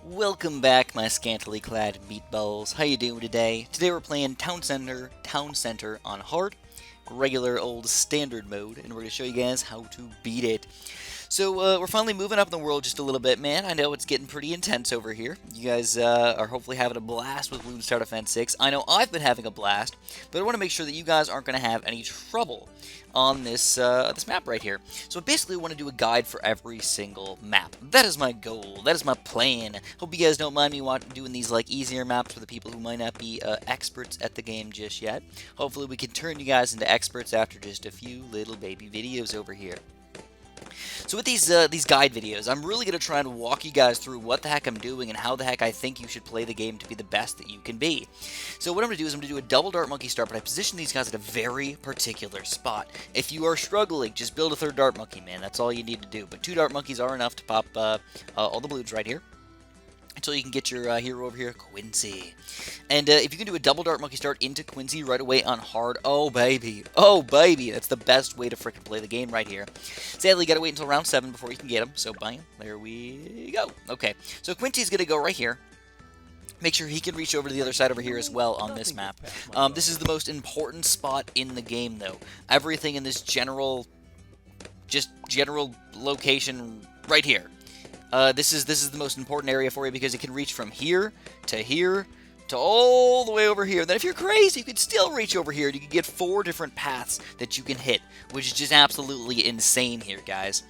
Welcome back, my scantily clad meatballs. How you doing today? Today we're playing Town Center on hard, regular old standard mode, and we're going to show you guys how to beat it. So we're finally moving up in the world just a little bit, man. I know it's getting pretty intense over here. You guys are hopefully having a blast with Bloons Tower Defense 6. I know I've been having a blast, but I want to make sure that you guys aren't going to have any trouble on this this map right here. So basically, I want to do a guide for every single map. That is my goal. That is my plan. Hope you guys don't mind me doing these like easier maps for the people who might not be experts at the game just yet. Hopefully, we can turn you guys into experts after just a few little baby videos over here. So with these guide videos, I'm really going to try and walk you guys through what the heck I'm doing and how the heck I think you should play the game to be the best that you can be. So what I'm going to do is I'm going to do a double Dart Monkey start, but I position these guys at a very particular spot. If you are struggling, just build a third Dart Monkey, man. That's all you need to do. But 2 Dart Monkeys are enough to pop all the balloons right here. Until you can get your hero over here, Quincy. And if you can do a double Dart Monkey start into Quincy right away on hard, oh baby, that's the best way to frickin' play the game right here. Sadly, you gotta wait until round 7 before you can get him, so bam, there we go. Okay, so Quincy's gonna go right here. Make sure he can reach over to the other side over here as well on this map. This is the most important spot in the game, though. Everything in this general location right here. This is the most important area for you because it can reach from here to all the way over here. Then if you're crazy, you can still reach over here. You can get 4 different paths that you can hit, which is just absolutely insane here, guys.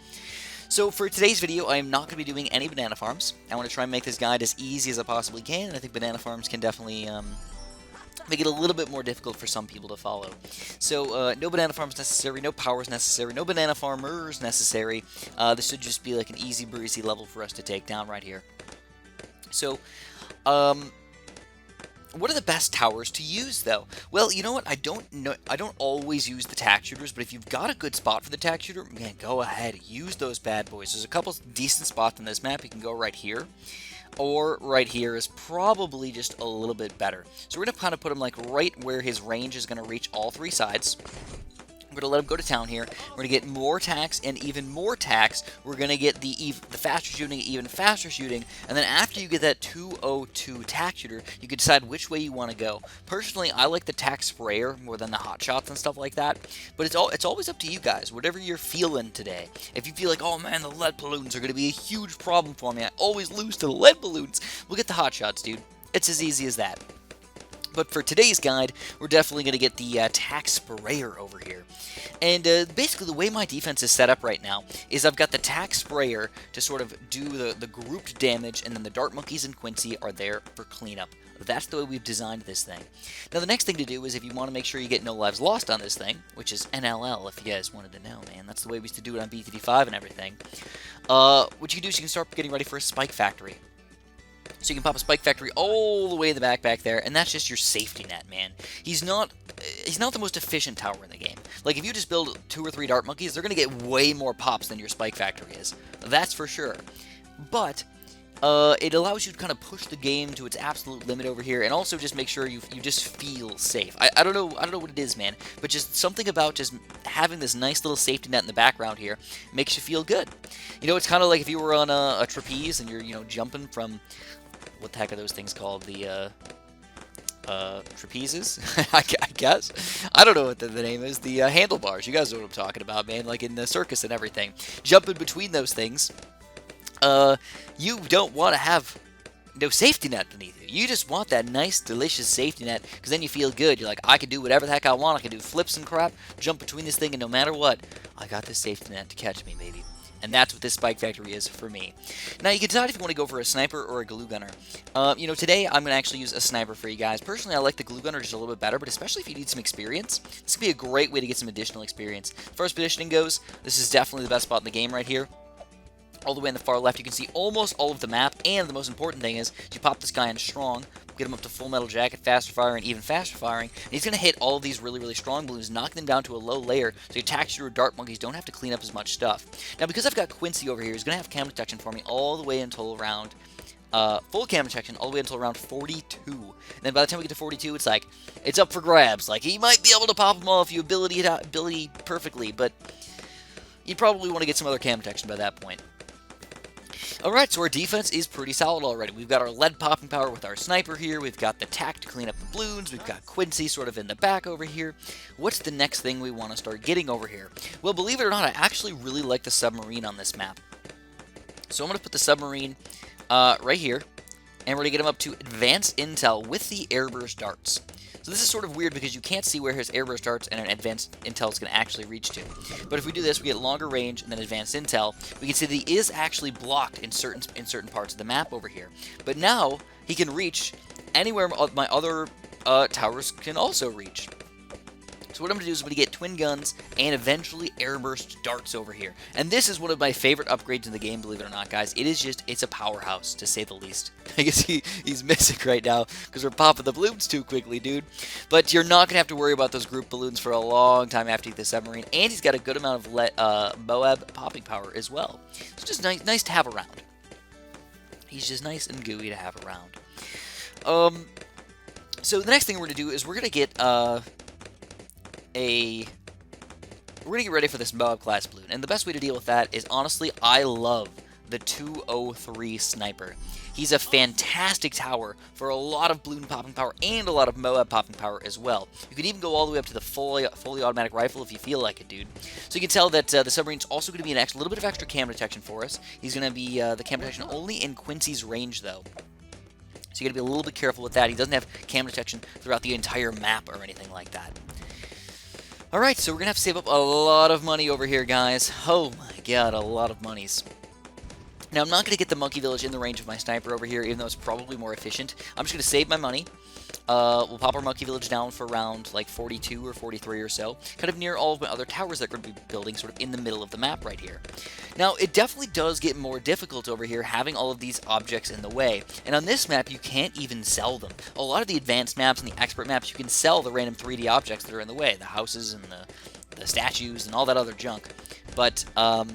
So for today's video, I am not going to be doing any banana farms. I want to try and make this guide as easy as I possibly can, and I think banana farms can definitely make it a little bit more difficult for some people to follow. So, no banana farms necessary, no powers necessary, no banana farmers necessary. This should just be like an easy breezy level for us to take down right here. So, what are the best towers to use, though? Well, you know what? I don't always use the tack shooters, but if you've got a good spot for the tack shooter, man, go ahead, use those bad boys. There's a couple decent spots on this map. You can go right here, or right here is probably just a little bit better. So we're going to kind of put him like right where his range is going to reach all 3 sides. We're going to let him go to town here. We're going to get more tacks and even more tacks. We're going to get the faster shooting, even faster shooting. And then after you get that 202 tack shooter, you can decide which way you want to go. Personally, I like the tack sprayer more than the hot shots and stuff like that. But it's always up to you guys, whatever you're feeling today. If you feel like, oh man, the lead balloons are going to be a huge problem for me. I always lose to the lead balloons. We'll get the hot shots, dude. It's as easy as that. But for today's guide, we're definitely going to get the tack sprayer over here. And basically the way my defense is set up right now is I've got the tack sprayer to sort of do the grouped damage, and then the Dart Monkeys and Quincy are there for cleanup. That's the way we've designed this thing. Now the next thing to do is if you want to make sure you get no lives lost on this thing, which is NLL if you guys wanted to know, man. That's the way we used to do it on BTD5 and everything. What you can do is you can start getting ready for a spike factory. So you can pop a spike factory all the way in the back there, and that's just your safety net, man. He's not the most efficient tower in the game. Like, if you just build 2 or 3 Dart Monkeys, they're going to get way more pops than your spike factory is. That's for sure. But it allows you to kind of push the game to its absolute limit over here, and also just make sure you just feel safe. I don't know what it is, man, but just something about just having this nice little safety net in the background here makes you feel good. You know, it's kind of like if you were on a trapeze and you're jumping from, what the heck are those things called? The trapezes, I guess. I don't know what the name is. The handlebars. You guys know what I'm talking about, man. Like in the circus and everything. Jumping between those things. You don't want to have no safety net beneath you. You just want that nice, delicious safety net, because then you feel good. You're like, I can do whatever the heck I want. I can do flips and crap, jump between this thing, and no matter what, I got this safety net to catch me, baby. And that's what this spike factory is for me. Now, you can decide if you want to go for a sniper or a glue gunner. You know, today I'm going to actually use a sniper for you guys. Personally, I like the glue gunner just a little bit better, but especially if you need some experience, this could be a great way to get some additional experience. As far as positioning goes, this is definitely the best spot in the game right here. All the way on the far left, you can see almost all of the map, and the most important thing is you pop this guy in strong, get him up to full metal jacket, faster firing, even faster firing, and he's going to hit all of these really, really strong balloons, knocking them down to a low layer, so your tack shooter Dart Monkeys don't have to clean up as much stuff. Now, because I've got Quincy over here, he's going to have cam detection for me all the way until around, full cam detection all the way until around 42. And then by the time we get to 42, it's like, it's up for grabs. Like, he might be able to pop them all if you ability perfectly, but you probably want to get some other cam detection by that point. Alright, so our defense is pretty solid already. We've got our lead popping power with our sniper here. We've got the tack to clean up the balloons. We've got Quincy sort of in the back over here. What's the next thing we want to start getting over here? Well, believe it or not, I actually really like the submarine on this map. So I'm going to put the submarine right here. And we're going to get him up to advanced intel with the airburst darts. So this is sort of weird because you can't see where his airburst darts and an advanced intel is going to actually reach to. But if we do this, we get longer range and then advanced intel. We can see that he is actually blocked in certain parts of the map over here. But now he can reach anywhere my other towers can also reach. So what I'm going to do is I'm going to get twin guns and eventually airburst darts over here. And this is one of my favorite upgrades in the game, believe it or not, guys. It's a powerhouse, to say the least. I guess he's missing right now because we're popping the balloons too quickly, dude. But you're not going to have to worry about those group balloons for a long time after you get the submarine. And he's got a good amount of Moab popping power as well. It's just nice to have around. He's just nice and gooey to have around. So the next thing we're going to do is we're going to get... we're going to get ready for this Moab class balloon, and the best way to deal with that is, honestly, I love the 203 sniper. He's a fantastic tower for a lot of balloon popping power and a lot of Moab popping power as well. You can even go all the way up to the fully automatic rifle if you feel like it, dude. So you can tell that the submarine's also going to be a little bit of extra cam detection for us. He's going to be the cam detection only in Quincy's range, though. So you got to be a little bit careful with that. He doesn't have cam detection throughout the entire map or anything like that. Alright, so we're going to have to save up a lot of money over here, guys. Oh my god, a lot of monies. Now, I'm not going to get the monkey village in the range of my sniper over here, even though it's probably more efficient. I'm just going to save my money. We'll pop our monkey village down for around like 42 or 43 or so, kind of near all of my other towers that are going to be building sort of in the middle of the map right here. Now, it definitely does get more difficult over here having all of these objects in the way, and on this map you can't even sell them. A lot of the advanced maps and the expert maps, you can sell the random 3D objects that are in the way, the houses and the statues and all that other junk, but not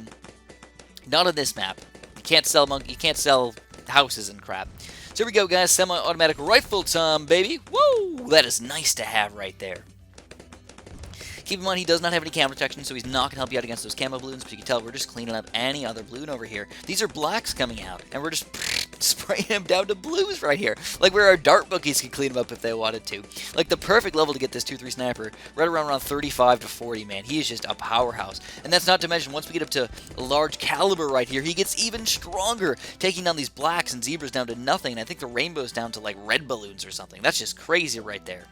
on this map. You can't sell houses and crap. So here we go, guys. Semi-automatic rifle time, baby. Woo! That is nice to have right there. Keep in mind, he does not have any camo protection, so he's not going to help you out against those camo balloons, but you can tell we're just cleaning up any other balloon over here. These are blacks coming out, and we're just spraying them down to blues right here. Like where our dart bookies could clean them up if they wanted to. Like the perfect level to get this 2-3 sniper, right around 35 to 40, man. He is just a powerhouse. And that's not to mention, once we get up to a large caliber right here, he gets even stronger, taking down these blacks and zebras down to nothing. And I think the rainbow's down to like red balloons or something. That's just crazy right there.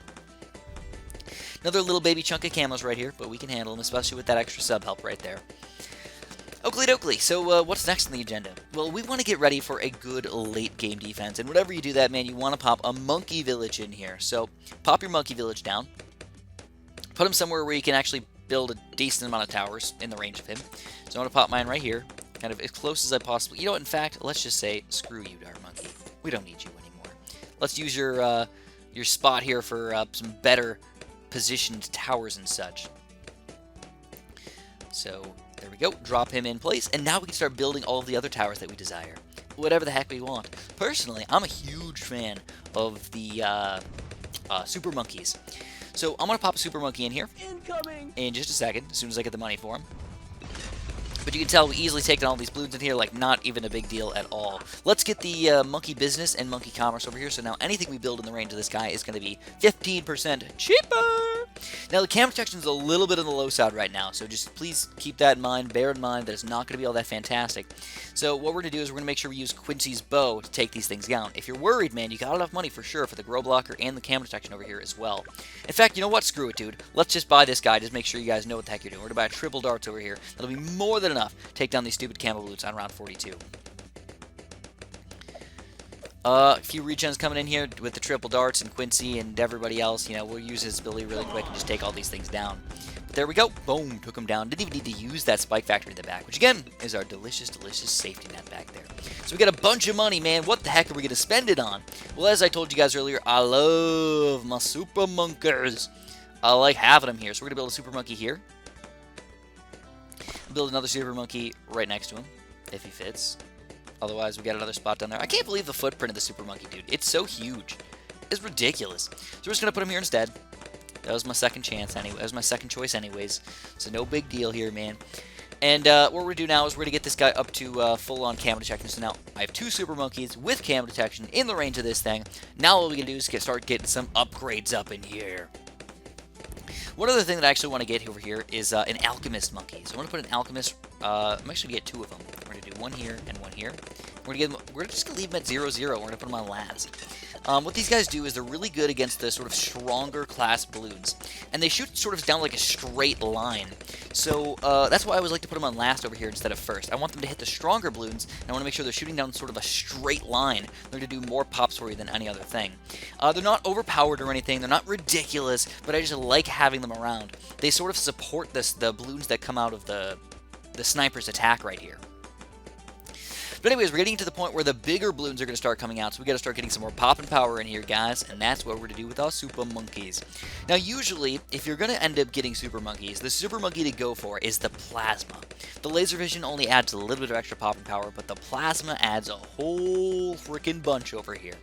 Another little baby chunk of camos right here, but we can handle them, especially with that extra sub help right there. Oakley dokley, so what's next on the agenda? Well, we want to get ready for a good late game defense, and whenever you do that, man, you want to pop a monkey village in here. So, pop your monkey village down, put him somewhere where you can actually build a decent amount of towers in the range of him. So I'm going to pop mine right here, kind of as close as I possibly... You know what, in fact, let's just say, screw you, dart monkey. We don't need you anymore. Let's use your spot here for some better positioned towers and such. So there we go, drop him in place, and now we can start building all of the other towers that we desire. Whatever the heck we want. Personally, I'm a huge fan of the super monkeys. So I'm going to pop a super monkey in here in just a second, as soon as I get the money for him. But you can tell we easily take down all these balloons in here, like not even a big deal at all. Let's get the monkey business and monkey commerce over here. So now anything we build in the range of this guy is going to be 15% cheaper. Now the cam protection is a little bit on the low side right now, so just please keep that in mind. Bear in mind that it's not going to be all that fantastic. So what we're going to do is we're going to make sure we use Quincy's bow to take these things down. If you're worried, man, you got enough money for sure for the grow blocker and the cam protection over here as well. In fact, you know what? Screw it, dude. Let's just buy this guy. Just make sure you guys know what the heck you're doing. We're going to buy a triple darts over here. That'll be more than enough to take down these stupid camo balloons on round 42. A few regens coming in here with the triple darts and Quincy and everybody else. You know, we'll use his ability really quick and just take all these things down. But there we go. Boom. Took him down. Didn't even need to use that spike factory in the back, which again is our delicious, delicious safety net back there. So we got a bunch of money, man. What the heck are we going to spend it on? Well, as I told you guys earlier, I love my super monkeys. I like having them here. So we're going to build a super monkey here. Build another super monkey right next to him, if he fits. Otherwise, we got another spot down there. I can't believe the footprint of the super monkey, dude. It's so huge. It's ridiculous. So we're just going to put him here instead. That was my second chance anyway. That was my second choice anyways. So no big deal here, man. And what we're going to do now is we're going to get this guy up to full-on camo detection. So now I have 2 super monkeys with camo detection in the range of this thing. Now what we can do is start getting some upgrades up in here. One other thing that I actually want to get over here is an Alchemist Monkey. So I want to put an Alchemist. I'm actually going to get 2 of them. We're going to do one here and one here. We're just going to leave them at 0-0. We're going to put them on last. What these guys do is they're really good against the sort of stronger class balloons. And they shoot sort of down like a straight line. So that's why I always like to put them on last over here instead of first. I want them to hit the stronger balloons, and I want to make sure they're shooting down sort of a straight line. They're going to do more pops for you than any other thing. They're not overpowered or anything. They're not ridiculous, but I just like having them around. They sort of support the balloons that come out of the sniper's attack right here. But anyways, we're getting to the point where the bigger balloons are going to start coming out, so we got to start getting some more pop and power in here, guys, and that's what we're going to do with our super monkeys. Now, usually, if you're going to end up getting super monkeys, the super monkey to go for is the plasma. The laser vision only adds a little bit of extra pop and power, but the plasma adds a whole freaking bunch over here.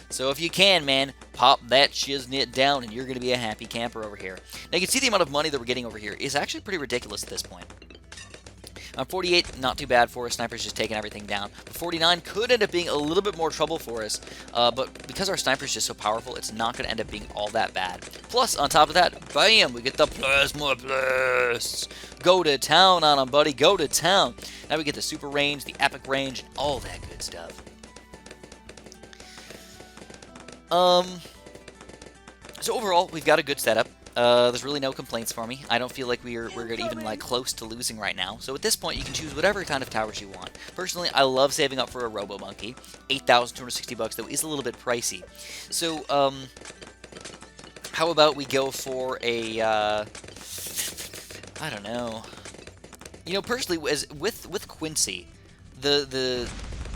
So if you can, man, pop that shiznit down, and you're going to be a happy camper over here. Now, you can see the amount of money that we're getting over here is actually pretty ridiculous at this point. 48, not too bad for us. Sniper's just taking everything down. But 49 could end up being a little bit more trouble for us. But because our Sniper's just so powerful, it's not going to end up being all that bad. Plus, on top of that, bam, we get the Plasma Blasts. Go to town on them, buddy. Go to town. Now we get the super range, the epic range, and all that good stuff. So overall, we've got a good setup. There's really no complaints for me. I don't feel like we're even like close to losing right now. So at this point, you can choose whatever kind of towers you want. Personally, I love saving up for a Robo Monkey. 8,260 bucks though is a little bit pricey. So how about we go for a I don't know. You know, personally, with Quincy, the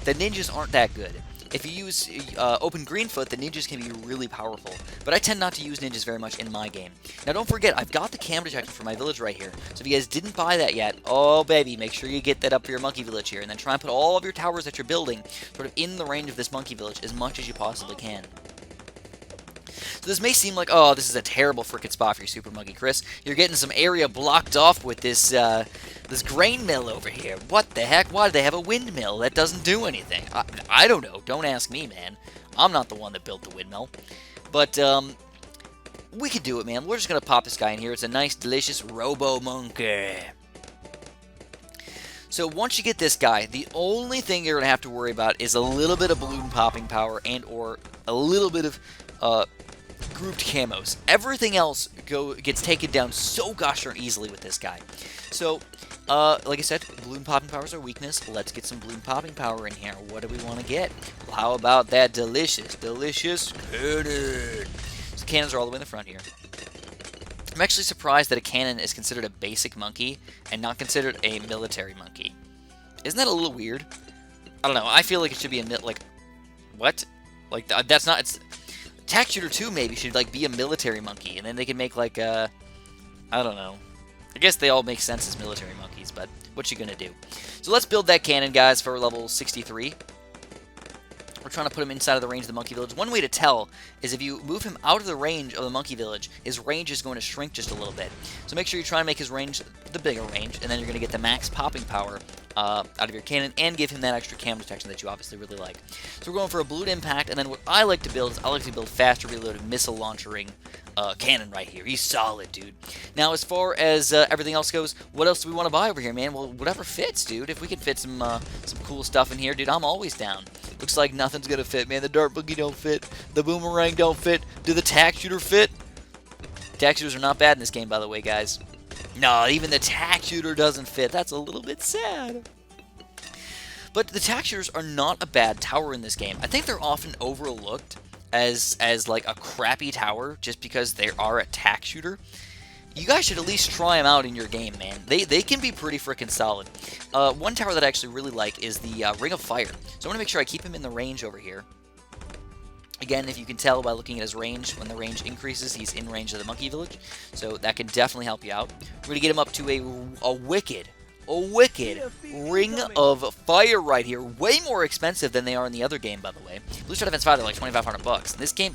ninjas aren't that good. If you use Open Greenfoot, the ninjas can be really powerful, but I tend not to use ninjas very much in my game. Now, don't forget, I've got the cam detector for my village right here, so if you guys didn't buy that yet, oh, baby, make sure you get that up for your monkey village here, and then try and put all of your towers that you're building sort of in the range of this monkey village as much as you possibly can. So this may seem like, oh, this is a terrible freaking spot for your Super Monkey, Chris. You're getting some area blocked off with this this grain mill over here. What the heck? Why do they have a windmill? That doesn't do anything. I don't know. Don't ask me, man. I'm not the one that built the windmill. But, we can do it, man. We're just going to pop this guy in here. It's a nice, delicious Robo Monkey. So once you get this guy, the only thing you're going to have to worry about is a little bit of balloon popping power and or a little bit of grouped camos. Everything else gets taken down so gosh darn easily with this guy. So, like I said, balloon popping power is our weakness. Let's get some balloon popping power in here. What do we want to get? Well, how about that delicious cannon? So cannons are all the way in the front here. I'm actually surprised that a cannon is considered a basic monkey and not considered a military monkey. Isn't that a little weird? I don't know. I feel like it should be a like, what? Like that's not. It's Tac Shooter 2 maybe should like be a military monkey, and then they can make like a, I don't know. I guess they all make sense as military monkeys, but what you gonna do? So let's build that cannon, guys, for level 63. We're trying to put him inside of the range of the monkey village. One way to tell is if you move him out of the range of the monkey village, his range is going to shrink just a little bit. So make sure you try and make his range the bigger range, and then you're going to get the max popping power out of your cannon and give him that extra cam detection that you obviously really like. So we're going for a balloon impact, and then what I like to build is I like to build faster reloaded missile launchering cannon right here. He's solid, dude. Now, as far as everything else goes, what else do we want to buy over here, man? Well, whatever fits, dude. If we can fit some cool stuff in here, dude, I'm always down. Looks like nothing's gonna fit, man. The dart boogie don't fit. The boomerang don't fit. Do the tac shooter fit? Tac shooters are not bad in this game, by the way, guys. No, even the tac shooter doesn't fit. That's a little bit sad. But the tac shooters are not a bad tower in this game. I think they're often overlooked as like a crappy tower just because they are a tac shooter. You guys should at least try them out in your game, man. They can be pretty freaking solid. One tower that I actually really like is the Ring of Fire. So I want to make sure I keep him in the range over here. Again, if you can tell by looking at his range, when the range increases, he's in range of the monkey village. So that can definitely help you out. We're going to get him up to a wicked Ring of Fire right here. Way more expensive than they are in the other game, by the way. Bloons Tower Defense 5, they're like 2,500 bucks. In this game,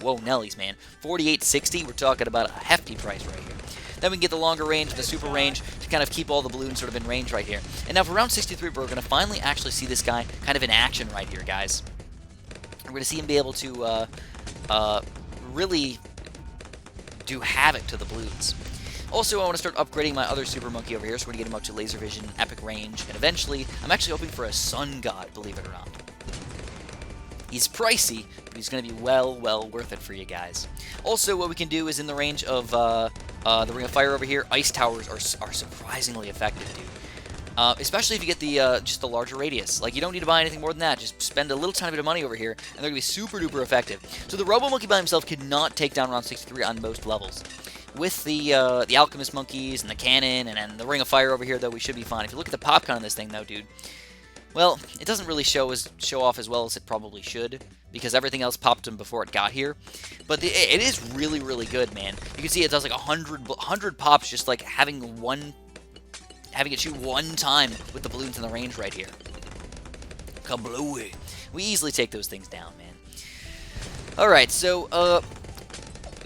whoa, Nellies, man. 48.60, we're talking about a hefty price right here. Then we can get the longer range, the super range, to kind of keep all the balloons sort of in range right here. And now for round 63, we're going to finally actually see this guy kind of in action right here, guys. We're going to see him be able to really do havoc to the balloons. Also, I want to start upgrading my other Super Monkey over here, so we're going to get him up to Laser Vision, Epic Range, and eventually, I'm actually hoping for a Sun God, believe it or not. He's pricey, but he's going to be well worth it for you guys. Also, what we can do is in the range of the Ring of Fire over here, Ice Towers are surprisingly effective, dude. Especially if you get the just the larger radius. Like, you don't need to buy anything more than that. Just spend a little tiny bit of money over here, and they're going to be super duper effective. So the Robo Monkey by himself could not take down round 63 on most levels. With the Alchemist Monkeys and the Cannon and the Ring of Fire over here, though, we should be fine. If you look at the pop count on this thing, though, dude, well, it doesn't really show off as well as it probably should, because everything else popped him before it got here. But it is really good, man. You can see it does like 100 pops just like having it shoot one time with the balloons in the range right here. Kablooey. We easily take those things down, man. Alright, so,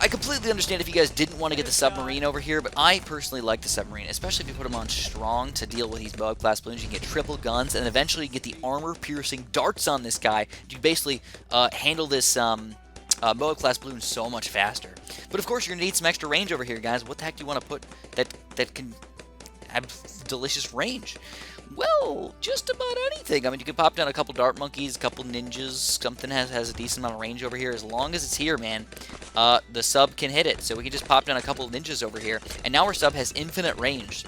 I completely understand if you guys didn't want to get the submarine over here, but I personally like the submarine, especially if you put them on strong to deal with these Moab class balloons. You can get triple guns, and eventually you get the armor-piercing darts on this guy to basically handle this Moab class balloon so much faster. But of course, you're going to need some extra range over here, guys. What the heck do you want to put that can have delicious range? Well, just about anything. I mean, you can pop down a couple dart monkeys, a couple ninjas, something has a decent amount of range over here. As long as it's here, man, the sub can hit it. So we can just pop down a couple ninjas over here, and now our sub has infinite range.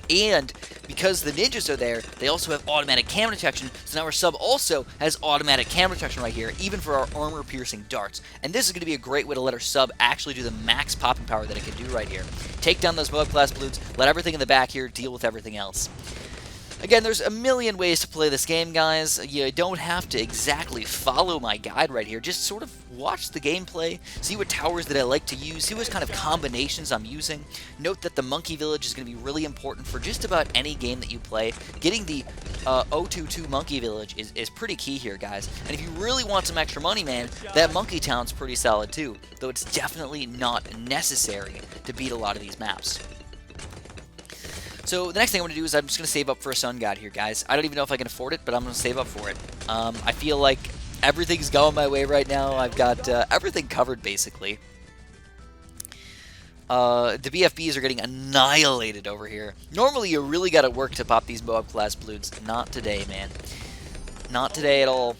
And because the ninjas are there, they also have automatic camera detection, so now our sub also has automatic camera detection right here, even for our armor-piercing darts. And this is going to be a great way to let our sub actually do the max popping power that it can do right here. Take down those Moab-class balloons, let everything in the back here deal with everything else. Again, there's a million ways to play this game, guys. You don't have to exactly follow my guide right here. Just sort of watch the gameplay, see what towers that I like to use, see what kind of combinations I'm using. Note that the Monkey Village is going to be really important for just about any game that you play. Getting the 022 Monkey Village is pretty key here, guys. And if you really want some extra money, man, that Monkey Town's pretty solid too, though it's definitely not necessary to beat a lot of these maps. So the next thing I'm going to do is I'm just going to save up for a Sun God here, guys. I don't even know if I can afford it, but I'm going to save up for it. I feel like everything's going my way right now. I've got everything covered, basically. The BFBs are getting annihilated over here. Normally, you really got to work to pop these Moab-class balloons. Not today, man. Not today at all.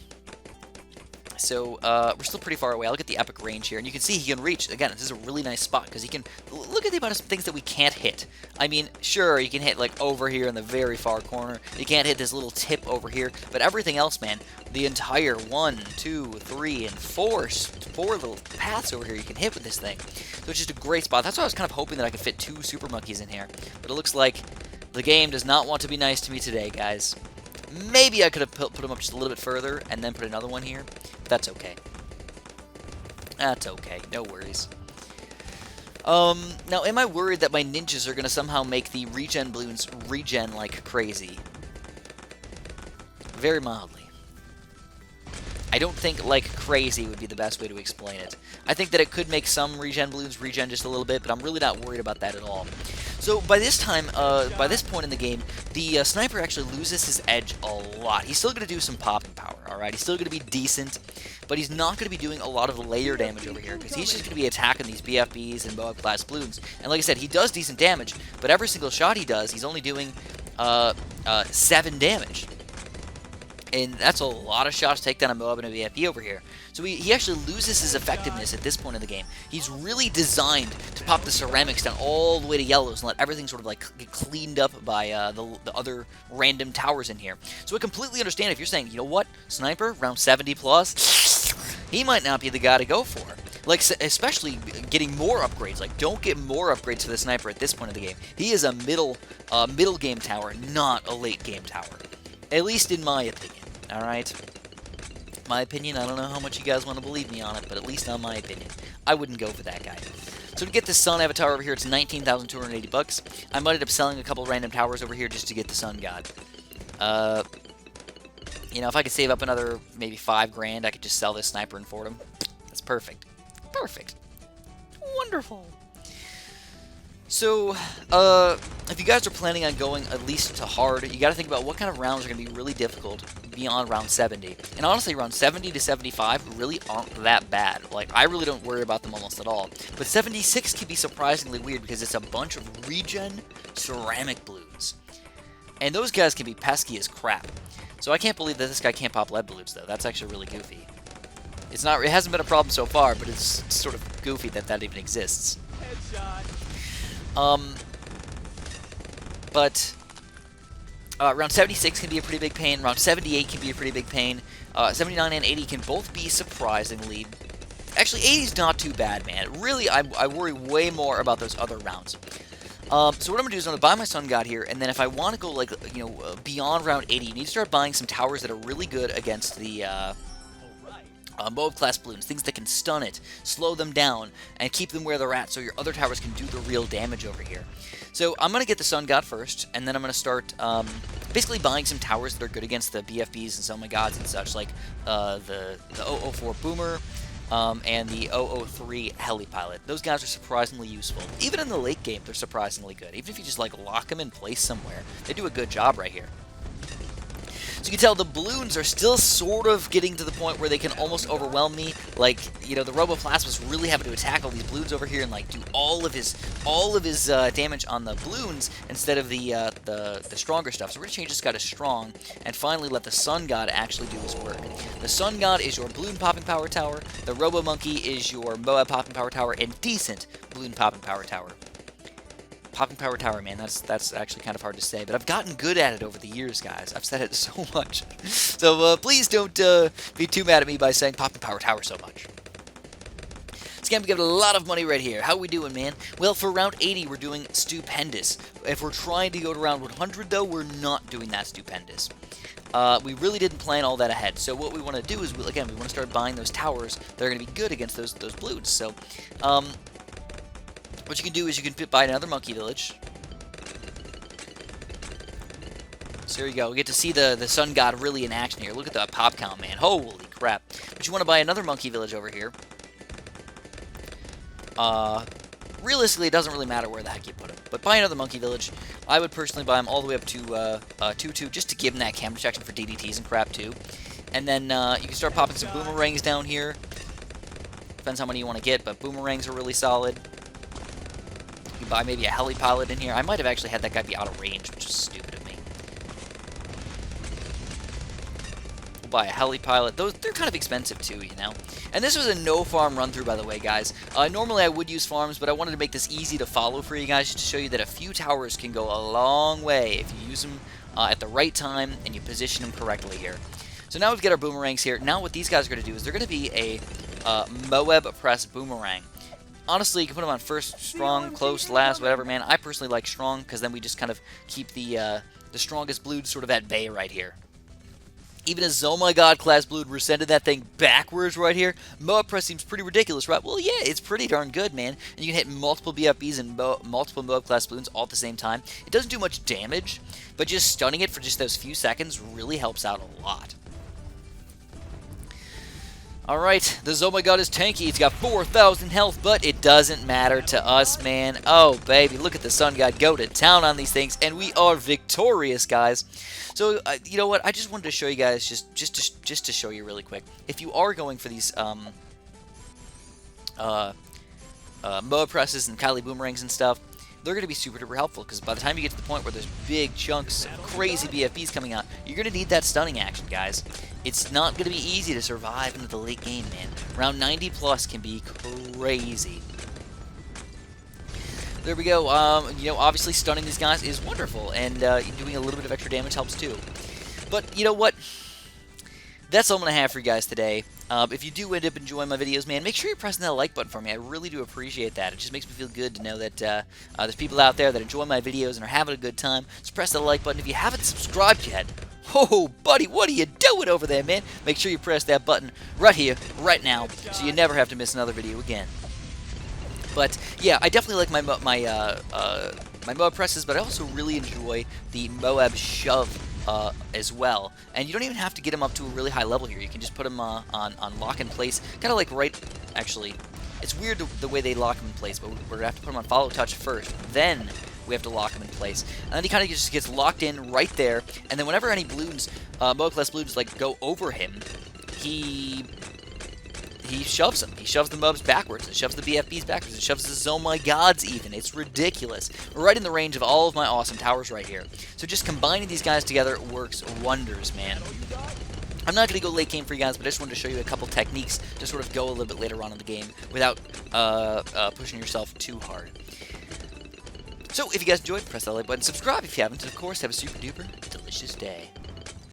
So, we're still pretty far away. I'll get the epic range here, and you can see he can reach. Again, this is a really nice spot, because he can... Look at the amount of things that we can't hit. I mean, sure, you can hit, like, over here in the very far corner. You can't hit this little tip over here, but everything else, man, the entire 1, 2, 3, and 4 little paths over here you can hit with this thing. So it's just a great spot. That's why I was kind of hoping that I could fit 2 Super Monkeys in here. But it looks like the game does not want to be nice to me today, guys. Maybe I could have put them up just a little bit further and then put another one here. But that's okay. That's okay. No worries. Now, am I worried that my ninjas are going to somehow make the regen balloons regen like crazy? Very mildly. I don't think like crazy would be the best way to explain it. I think that it could make some regen balloons regen just a little bit, but I'm really not worried about that at all. So by this time, by this point in the game, the sniper actually loses his edge a lot. He's still going to do some popping power, alright? He's still going to be decent, but he's not going to be doing a lot of layer damage over here, because he's just going to be attacking these BFBs and Moab-class balloons. And like I said, he does decent damage, but every single shot he does, he's only doing 7 damage. And that's a lot of shots to take down a Moab and a BFB over here. So he actually loses his effectiveness at this point in the game. He's really designed to pop the ceramics down all the way to yellows and let everything sort of like get cleaned up by the other random towers in here. So I completely understand if you're saying, you know what, Sniper, round 70 plus, he might not be the guy to go for. Like, especially getting more upgrades. Like, don't get more upgrades for the Sniper at this point in the game. He is a middle game tower, not a late game tower. At least in my opinion, alright? My opinion, I don't know how much you guys want to believe me on it, but at least on my opinion, I wouldn't go for that guy. So to get this Sun Avatar over here, it's 19,280 bucks. I might end up selling a couple random towers over here just to get the Sun God. You know, if I could save up another maybe 5 grand, I could just sell this Sniper and Fordham. That's perfect. Perfect. Wonderful. So, if you guys are planning on going at least to hard, you got to think about what kind of rounds are going to be really difficult beyond round 70. And honestly, round 70 to 75 really aren't that bad. Like, I really don't worry about them almost at all. But 76 can be surprisingly weird because it's a bunch of regen ceramic balloons. And those guys can be pesky as crap. So I can't believe that this guy can't pop lead balloons, though. That's actually really goofy. It hasn't been a problem so far, but it's sort of goofy that that even exists. Headshot. But round 76 can be a pretty big pain. Round 78 can be a pretty big pain. 79 and 80 can both be surprisingly... Actually, 80 is not too bad, man. Really, I worry way more about those other rounds. So what I'm going to do is I'm going to buy my Sun God here, and then if I want to go, like, beyond round 80, you need to start buying some towers that are really good against the... Moab-class balloons, things that can stun it, slow them down, and keep them where they're at so your other towers can do the real damage over here. So I'm going to get the Sun God first, and then I'm going to start basically buying some towers that are good against the BFBs and some of my gods and such, like the 004 Boomer and the 003 Heli Pilot. Those guys are surprisingly useful. Even in the late game, they're surprisingly good. Even if you just like lock them in place somewhere, they do a good job right here. So you can tell the balloons are still sort of getting to the point where they can almost overwhelm me. Like, the Roboplasma's really having to attack all these balloons over here and like do all of his damage on the balloons instead of the stronger stuff. So we're gonna change this guy to strong and finally let the Sun God actually do his work. The Sun God is your balloon popping power tower. The Robo Monkey is your Moab popping power tower and decent balloon popping power tower. Popping Power Tower, man, that's actually kind of hard to say, but I've gotten good at it over the years, guys. I've said it so much. So please don't be too mad at me by saying Popping Power Tower so much. This game give it a lot of money right here. How we doing, man? Well, for round 80, we're doing stupendous. If we're trying to go to round 100, though, we're not doing that stupendous. We really didn't plan all that ahead. So what we want to do is, again, we want to start buying those towers that are going to be good against those balloons. So, what you can do is you can buy another monkey village. So there you go. We get to see the Sun God really in action here. Look at the pop count, man. Holy crap. But you want to buy another monkey village over here. Realistically, it doesn't really matter where the heck you put it. But buy another monkey village. I would personally buy them all the way up to 2-2 just to give them that cam protection for DDTs and crap too. And then you can start popping some boomerangs down here. Depends how many you want to get, but boomerangs are really solid. You can buy maybe a heli pilot in here. I might have actually had that guy be out of range, which is stupid of me. We'll buy a heli pilot. They're kind of expensive too, And this was a no farm run through, by the way, guys. Normally I would use farms, but I wanted to make this easy to follow for you guys, just to show you that a few towers can go a long way if you use them at the right time and you position them correctly here. So now we've got our boomerangs here. Now what these guys are going to do is they're going to be a Moab press boomerang. Honestly, you can put them on first, strong, close, last, whatever, man. I personally like strong, because then we just kind of keep the strongest balloon sort of at bay right here. Even as Oh My God class balloon, we're sending that thing backwards right here. Moab press seems pretty ridiculous, right? Well, yeah, it's pretty darn good, man. And you can hit multiple BFBs and multiple Moab class balloons all at the same time. It doesn't do much damage, but just stunning it for just those few seconds really helps out a lot. Alright, the Oh My God is tanky. It's got 4,000 health, but it doesn't matter to us, man. Oh, baby, look at the Sun God go to town on these things, and we are victorious, guys. So, you know what? I just wanted to show you guys, just to show you really quick. If you are going for these Moab presses and Kylie boomerangs and stuff, they're going to be super duper helpful, because by the time you get to the point where there's big chunks of crazy BFBs coming out, you're going to need that stunning action, guys. It's not going to be easy to survive into the late game, man. Round 90 plus can be crazy. There we go. Obviously stunning these guys is wonderful, and doing a little bit of extra damage helps too. But you know what? That's all I'm going to have for you guys today. If you do end up enjoying my videos, man, make sure you're pressing that like button for me. I really do appreciate that. It just makes me feel good to know that there's people out there that enjoy my videos and are having a good time. Just press that like button. If you haven't subscribed yet, oh, buddy, what are you doing over there, man? Make sure you press that button right here, right now, so you never have to miss another video again. But yeah, I definitely like my Moab presses, but I also really enjoy the Moab shove as well. And you don't even have to get him up to a really high level here. You can just put him on lock in place, kind of like actually, it's weird the way they lock him in place, but we're going to have to put him on follow touch first. Then we have to lock him in place. And then he kind of just gets locked in right there. And then whenever any Bloons, Mo-class Bloons, like, go over him, he shoves them. He shoves the mobs backwards. It shoves the BFBs backwards. It shoves the Oh My Gods even. It's ridiculous. We're right in the range of all of my awesome towers right here. So just combining these guys together works wonders, man. I'm not going to go late game for you guys, but I just wanted to show you a couple techniques to sort of go a little bit later on in the game without pushing yourself too hard. So if you guys enjoyed, press that like button, subscribe if you haven't, and of course have a super duper delicious day.